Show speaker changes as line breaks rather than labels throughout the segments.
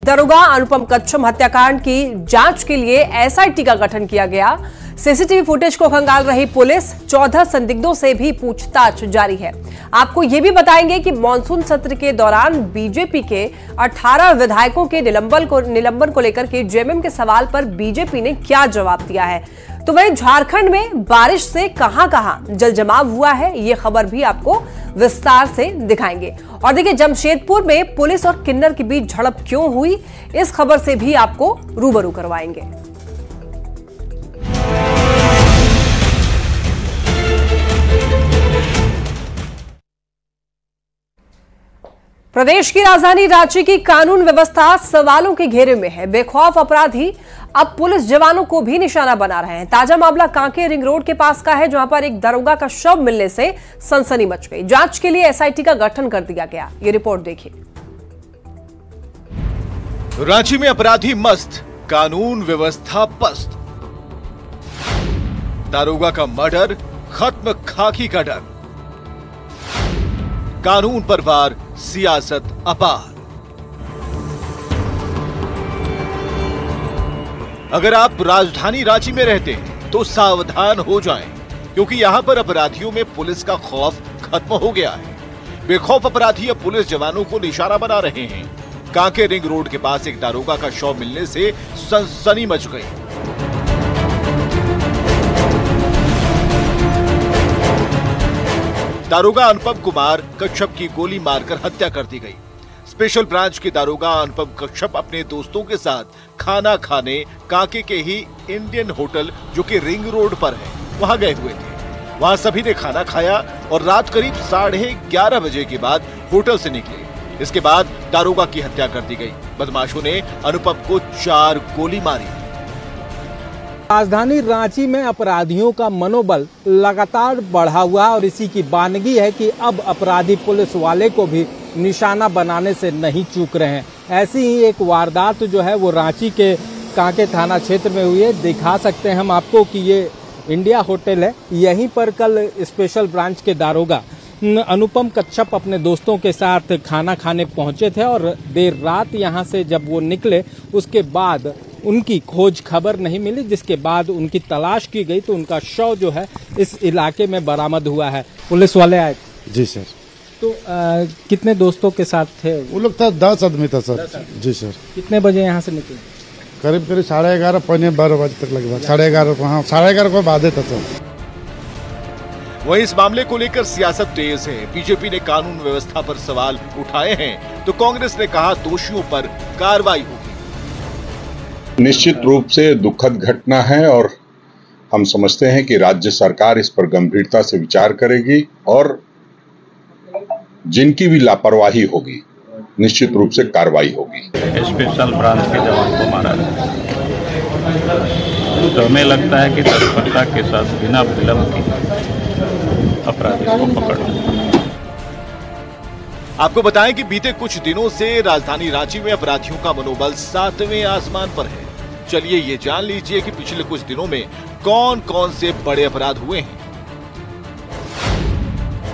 दरोगा अनुपम कच्छप हत्याकांड की जांच के लिए एसआईटी का गठन किया गया। सीसीटीवी फुटेज को खंगाल रही पुलिस 14 संदिग्धों से भी पूछताछ जारी है। आपको ये भी बताएंगे कि मानसून सत्र के दौरान बीजेपी के 18 विधायकों के निलंबन को लेकर के जेएमएम के सवाल पर बीजेपी ने क्या जवाब दिया है। तो वहीं झारखंड में बारिश से कहां-कहां जल जमाव हुआ है, ये खबर भी आपको विस्तार से दिखाएंगे। और देखिए, जमशेदपुर में पुलिस और किन्नर के बीच झड़प क्यों हुई, इस खबर से भी आपको रूबरू करवाएंगे। प्रदेश की राजधानी रांची की कानून व्यवस्था सवालों के घेरे में है। बेखौफ अपराधी अब पुलिस जवानों को भी निशाना बना रहे हैं। ताजा मामला कांके रिंग रोड के पास का है, जहां पर एक दरोगा का शव मिलने से सनसनी मच गई। जांच के लिए एसआईटी का गठन कर दिया गया। ये रिपोर्ट देखिए।
रांची में अपराधी मस्त, कानून व्यवस्था पस्त। दरोगा का मर्डर, खत्म खाकी का डर। कानून पर वार, सियासत अपार। अगर आप राजधानी रांची में रहते हैं तो सावधान हो जाएं, क्योंकि यहां पर अपराधियों में पुलिस का खौफ खत्म हो गया है। बेखौफ अपराधी अब पुलिस जवानों को निशाना बना रहे हैं। कांके रिंग रोड के पास एक दारोगा का शव मिलने से सनसनी मच गई। दारोगा अनुपम कुमार कच्छप की गोली मारकर हत्या कर दी गई। स्पेशल ब्रांच के दारोगा अनुपम कच्छप अपने दोस्तों के साथ खाना खाने कांके के ही इंडियन होटल, जो कि रिंग रोड पर है, वहां गए हुए थे। वहां सभी ने खाना खाया और रात करीब 11:30 बजे के बाद होटल से निकले। इसके बाद दारोगा की हत्या कर दी गई। बदमाशों ने अनुपम को 4 गोली मारी।
राजधानी रांची में अपराधियों का मनोबल लगातार बढ़ा हुआ है और इसी की बानगी है कि अब अपराधी पुलिस वाले को भी निशाना बनाने से नहीं चूक रहे हैं। ऐसी ही एक वारदात जो है वो रांची के कांके थाना क्षेत्र में हुई है। दिखा सकते हैं हम आपको कि ये इंडिया होटल है। यहीं पर कल स्पेशल ब्रांच के दारोगा अनुपम कच्छप अपने दोस्तों के साथ खाना खाने पहुंचे थे और देर रात यहां से जब वो निकले उसके बाद उनकी खोज खबर नहीं मिली, जिसके बाद उनकी तलाश की गई तो उनका शव जो है इस इलाके में बरामद हुआ है। पुलिस वाले आए?
जी सर।
तो कितने दोस्तों के साथ थे?
वो लोग था 10 आदमी था सर। जी सर।
कितने बजे यहाँ से निकले?
करीब 11:30 पौने 12 बजे तक लगभग 11:30 हाँ 11:30 को बाद था सर।
वहीं इस मामले को लेकर सियासत तेज है। बीजेपी ने कानून व्यवस्था पर सवाल उठाए हैं तो कांग्रेस ने कहा दोषियों पर कार्रवाई होगी।
निश्चित रूप से दुखद घटना है और हम समझते हैं कि राज्य सरकार इस पर गंभीरता से विचार करेगी और जिनकी भी लापरवाही होगी निश्चित रूप से कार्रवाई होगी।
स्पेशल ब्रांच के जवान को मारा तो हमें लगता है कि तत्परता के साथ बिना विलंब के अपराधी को पकड़ना।
आपको बताएं कि बीते कुछ दिनों से राजधानी रांची में अपराधियों का मनोबल 7वें आसमान पर है। चलिए ये जान लीजिए कि पिछले कुछ दिनों में कौन कौन से बड़े अपराध हुए हैं।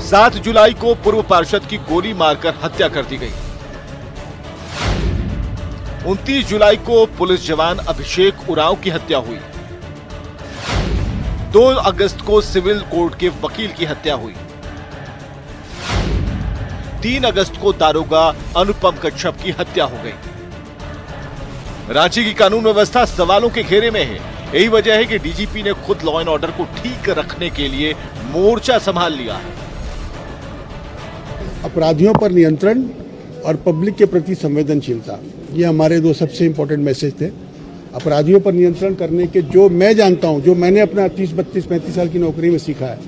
7 जुलाई को पूर्व पार्षद की गोली मारकर हत्या कर दी गई। 29 जुलाई को पुलिस जवान अभिषेक उरांव की हत्या हुई। 2 अगस्त को सिविल कोर्ट के वकील की हत्या हुई। 3 अगस्त को दारोगा अनुपम कच्छप की हत्या हो गई। रांची की कानून व्यवस्था सवालों के घेरे में है। यही वजह है कि डीजीपी ने खुद लॉ एंड ऑर्डर को ठीक रखने के लिए मोर्चा संभाल लिया है।
अपराधियों पर नियंत्रण और पब्लिक के प्रति संवेदनशीलता, ये हमारे 2 सबसे इंपॉर्टेंट मैसेज थे। अपराधियों पर नियंत्रण करने के जो मैं जानता हूं, जो मैंने अपना 30, 32, 35 साल की नौकरी में सीखा है,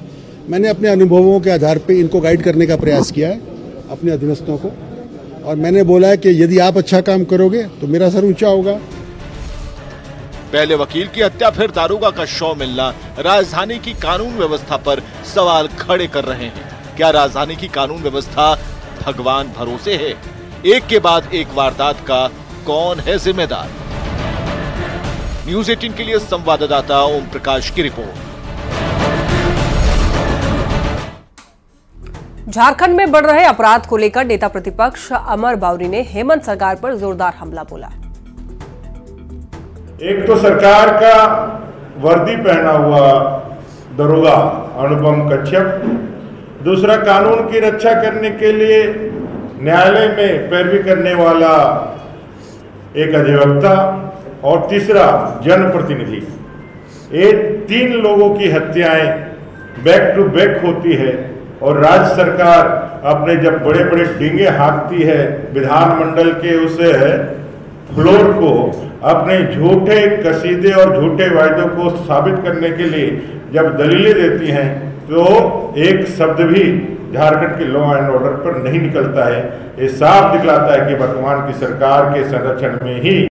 मैंने अपने अनुभवों के आधार पर इनको गाइड करने का प्रयास किया है अपने अधीनस्थों को, और मैंने बोला है कि यदि आप अच्छा काम करोगे तो मेरा सर ऊंचा होगा।
पहले वकील की हत्या फिर दारोगा का शव मिलना राजधानी की कानून व्यवस्था पर सवाल खड़े कर रहे हैं। क्या राजधानी की कानून व्यवस्था भगवान भरोसे है? एक के बाद एक वारदात का कौन है जिम्मेदार? न्यूज़ 18 के लिए संवाददाता ओम प्रकाश की रिपोर्ट।
झारखंड में बढ़ रहे अपराध को लेकर नेता प्रतिपक्ष अमर बावरी ने हेमंत सरकार पर जोरदार हमला बोला।
एक तो सरकार का वर्दी पहना हुआ दरोगा अनुपम कच्छप, दूसरा कानून की रक्षा करने के लिए न्यायालय में पैरवी करने वाला एक अधिवक्ता, और तीसरा जनप्रतिनिधि। ये 3 लोगों की हत्याएं बैक टू बैक होती है और राज्य सरकार अपने जब बड़े बड़े डींगे हाँकती है विधानमंडल के उस फ्लोर को अपने झूठे कसीदे और झूठे वायदों को साबित करने के लिए जब दलीलें देती हैं, तो एक शब्द भी झारखंड के लॉ एंड ऑर्डर पर नहीं निकलता है। ये साफ दिखलाता है कि वर्तमान की सरकार के संरक्षण में ही